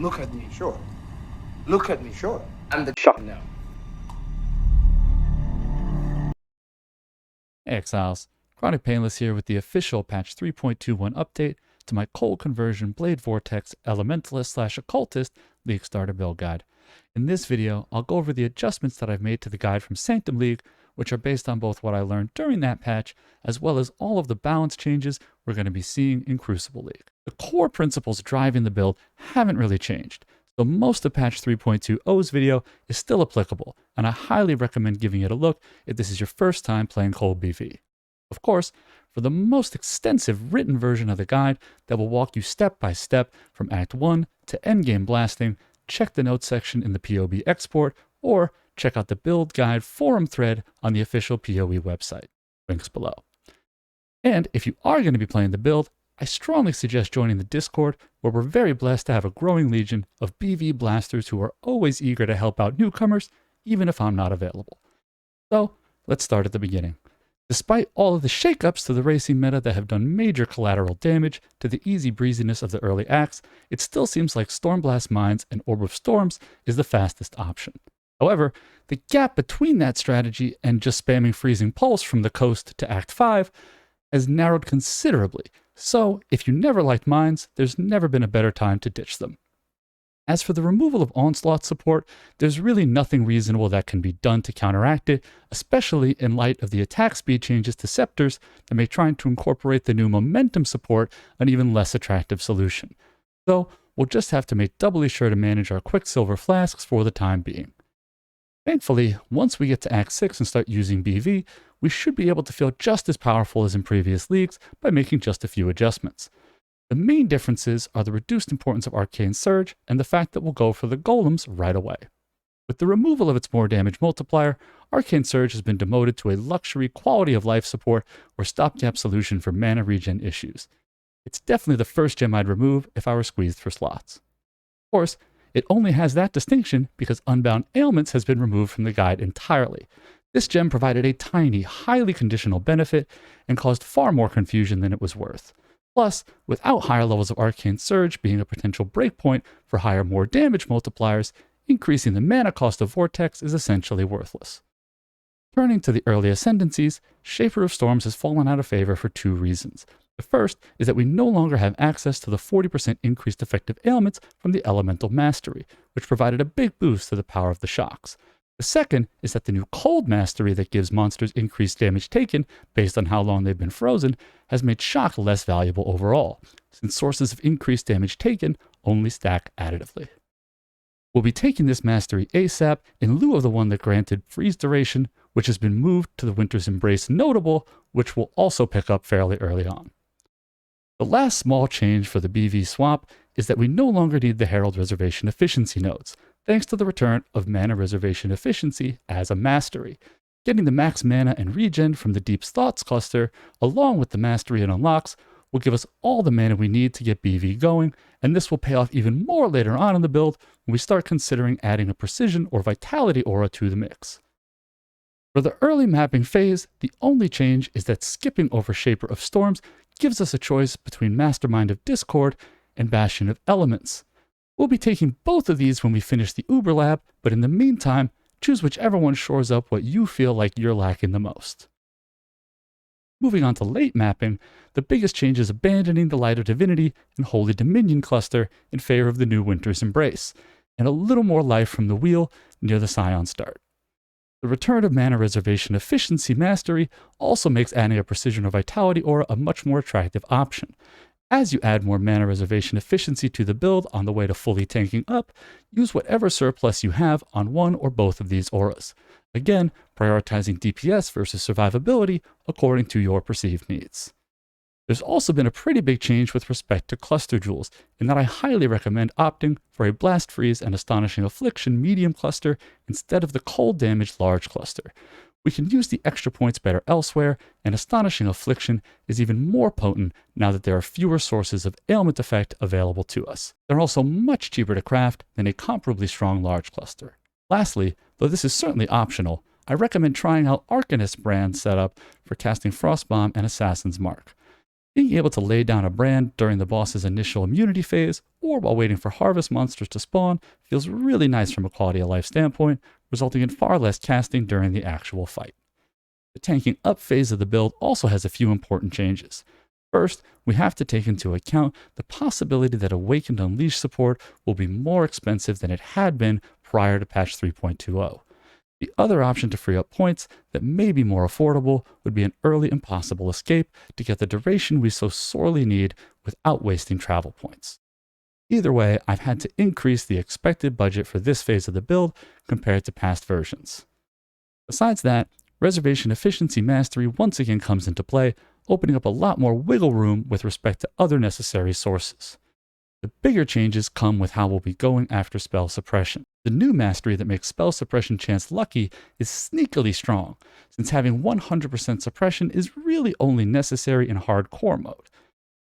Look at me. Sure. Look at me. Sure. I'm the shot now. Hey Exiles, Chronic Painless here with the official patch 3.21 update to my Cold-Conversion Blade Vortex Elementalist / Occultist League Starter Build Guide. In this video, I'll go over the adjustments that I've made to the guide from Sanctum League, which are based on both what I learned during that patch, as well as all of the balance changes we're going to be seeing in Crucible League. The core principles driving the build haven't really changed, so most of patch 3.20's video is still applicable, and I highly recommend giving it a look if this is your first time playing Cold BV. Of course, for the most extensive written version of the guide that will walk you step by step from Act 1 to endgame blasting, check the notes section in the POE export, or check out the build guide forum thread on the official POE website. Links below. And if you are going to be playing the build, I strongly suggest joining the Discord, where we're very blessed to have a growing legion of BV blasters who are always eager to help out newcomers, even if I'm not available. So, let's start at the beginning. Despite all of the shakeups to the racing meta that have done major collateral damage to the easy breeziness of the early acts, it still seems like Stormblast Mines and Orb of Storms is the fastest option. However, the gap between that strategy and just spamming Freezing Pulse from the coast to Act 5 has narrowed considerably, so if you never liked mines, there's never been a better time to ditch them. As for the removal of Onslaught support, there's really nothing reasonable that can be done to counteract it, especially in light of the attack speed changes to Scepters that make trying to incorporate the new Momentum support an even less attractive solution. So we'll just have to make doubly sure to manage our Quicksilver flasks for the time being. Thankfully, once we get to Act 6 and start using BV, we should be able to feel just as powerful as in previous leagues by making just a few adjustments. The main differences are the reduced importance of Arcane Surge and the fact that we'll go for the golems right away. With the removal of its more damage multiplier, Arcane Surge has been demoted to a luxury quality of life support or stopgap solution for mana regen issues. It's definitely the first gem I'd remove if I were squeezed for slots. Of course, it only has that distinction because Unbound Ailments has been removed from the guide entirely. This gem provided a tiny, highly conditional benefit and caused far more confusion than it was worth. Plus, without higher levels of Arcane Surge being a potential breakpoint for higher, more damage multipliers, increasing the mana cost of Vortex is essentially worthless. Turning to the early ascendancies, Shaper of Storms has fallen out of favor for two reasons. The first is that we no longer have access to the 40% increased effective ailments from the Elemental Mastery, which provided a big boost to the power of the shocks. The second is that the new Cold Mastery that gives monsters increased damage taken based on how long they've been frozen has made Shock less valuable overall, since sources of increased damage taken only stack additively. We'll be taking this mastery ASAP in lieu of the one that granted freeze duration, which has been moved to the Winter's Embrace Notable, which we'll also pick up fairly early on. The last small change for the BV swap is that we no longer need the Herald Reservation Efficiency nodes, thanks to the return of Mana Reservation Efficiency as a mastery. Getting the max mana and regen from the Deep Thoughts cluster, along with the mastery it unlocks, will give us all the mana we need to get BV going, and this will pay off even more later on in the build when we start considering adding a Precision or Vitality aura to the mix. For the early mapping phase, the only change is that skipping over Shaper of Storms gives us a choice between Mastermind of Discord and Bastion of Elements. We'll be taking both of these when we finish the Uber Lab, but in the meantime, choose whichever one shores up what you feel like you're lacking the most. Moving on to late mapping, the biggest change is abandoning the Light of Divinity and Holy Dominion cluster in favor of the new Winter's Embrace, and a little more life from the wheel near the Scion start. The return of Mana Reservation Efficiency Mastery also makes adding a Precision or Vitality aura a much more attractive option. As you add more Mana Reservation Efficiency to the build on the way to fully tanking up, use whatever surplus you have on one or both of these auras. Again, prioritizing DPS versus survivability according to your perceived needs. There's also been a pretty big change with respect to cluster jewels, in that I highly recommend opting for a Blast Freeze and Astonishing Affliction medium cluster instead of the cold damage large cluster. We can use the extra points better elsewhere, and Astonishing Affliction is even more potent now that there are fewer sources of ailment effect available to us. They're also much cheaper to craft than a comparably strong large cluster. Lastly, though this is certainly optional, I recommend trying out Arcanist brand setup for casting Frostbomb and Assassin's Mark. Being able to lay down a brand during the boss's initial immunity phase or while waiting for harvest monsters to spawn feels really nice from a quality of life standpoint, resulting in far less casting during the actual fight. The tanking up phase of the build also has a few important changes. First, we have to take into account the possibility that Awakened Unleashed support will be more expensive than it had been prior to patch 3.20. The other option to free up points that may be more affordable would be an early Impossible Escape to get the duration we so sorely need without wasting travel points. Either way, I've had to increase the expected budget for this phase of the build compared to past versions. Besides that, Reservation Efficiency Mastery once again comes into play, opening up a lot more wiggle room with respect to other necessary sources. The bigger changes come with how we'll be going after spell suppression. The new mastery that makes spell suppression chance lucky is sneakily strong, since having 100% suppression is really only necessary in hardcore mode.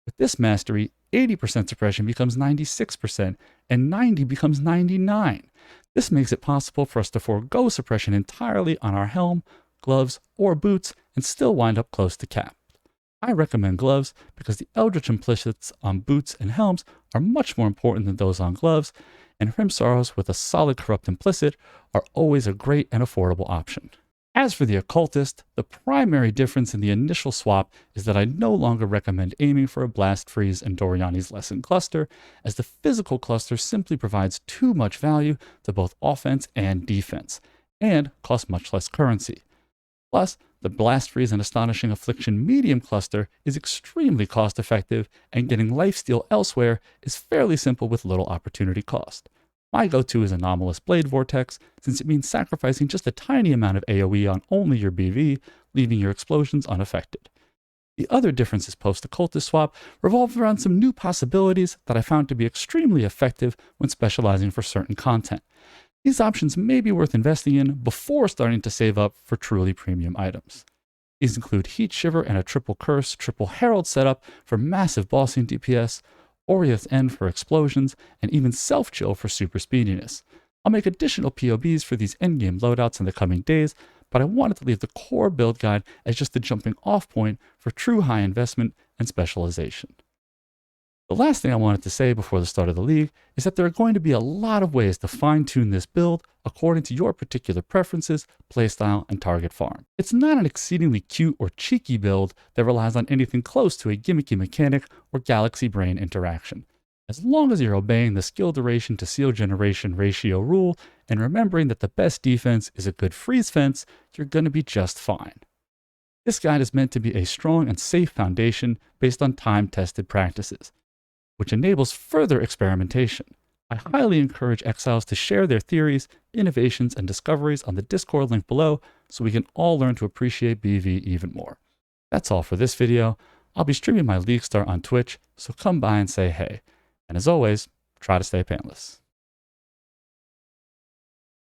With this mastery, 80% suppression becomes 96%, and 90 becomes 99. This makes it possible for us to forego suppression entirely on our helm, gloves, or boots, and still wind up close to cap. I recommend gloves because the Eldritch implicits on boots and helms are much more important than those on gloves, and Hrimsorrows with a solid corrupt implicit are always a great and affordable option. As for the Occultist, the primary difference in the initial swap is that I no longer recommend aiming for a Blast Freeze and Doriani's Lesson cluster, as the physical cluster simply provides too much value to both offense and defense, and costs much less currency. Plus, the Blast Freeze and Astonishing Affliction medium cluster is extremely cost effective, and getting lifesteal elsewhere is fairly simple with little opportunity cost. My go-to is Anomalous Blade Vortex, since it means sacrificing just a tiny amount of AoE on only your BV, leaving your explosions unaffected. The other differences post-Occultist swap revolve around some new possibilities that I found to be extremely effective when specializing for certain content. These options may be worth investing in before starting to save up for truly premium items. These include Heat Shiver and a Triple Curse, Triple Herald setup for massive bossing DPS, Oriath's End for explosions, and even Self-Chill for super speediness. I'll make additional POBs for these endgame loadouts in the coming days, but I wanted to leave the core build guide as just the jumping off point for true high investment and specialization. The last thing I wanted to say before the start of the league is that there are going to be a lot of ways to fine-tune this build according to your particular preferences, playstyle, and target farm. It's not an exceedingly cute or cheeky build that relies on anything close to a gimmicky mechanic or galaxy brain interaction. As long as you're obeying the skill duration to seal generation ratio rule and remembering that the best defense is a good freeze fence, you're going to be just fine. This guide is meant to be a strong and safe foundation based on time-tested practices, which enables further experimentation. I highly encourage Exiles to share their theories, innovations, and discoveries on the Discord link below so we can all learn to appreciate BV even more. That's all for this video. I'll be streaming my League Start on Twitch, so come by and say hey. And as always, try to stay painless.